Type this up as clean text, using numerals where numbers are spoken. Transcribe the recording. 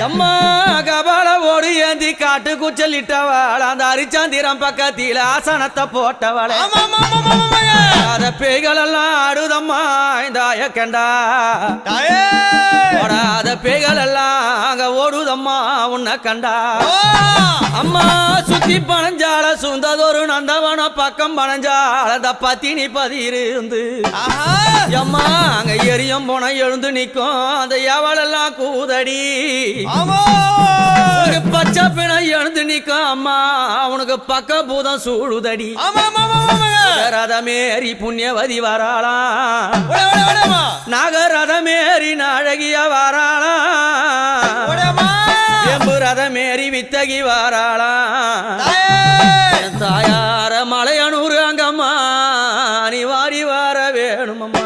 அம்மா கபால ஓடு ஏந்தி காட்டு குச்சலிட்டவள் அந்த அரிச்சந்திரம் பக்கத்தில ஆசனத்தை போட்டவள் அத பேய்கள் எல்லாம் ஆடுதம்மா இந்த ஆயக்கண்டா ஓடாத பேய்கள் எல்லாம் அங்க ஓடுதம்மா உன்னை கண்டா அம்மா சுத்தி பனஞ்சால சுந்ததொரு நந்தவன பக்கம் பனஞ்சால அந்த பத்தினி பதியிருந்து அம்மா அங்க எரியும் போன எழுந்து நிக்கும் அந்த எவளெல்லாம் கூதடி பச்சை பிணை எழுந்து நிக்கும் அம்மா அவனுக்கு பக்க பூதம் சூழுதடி ரதமேறி புண்ணியவதி வராளாம் நாகரதமேறி நாழகிய வராளாம் எம்பு ரதமேறி வித்தகி வராளாம் தாயார மலையனூர் அங்கம்மா நீ வாரி வர வேணுமம்மா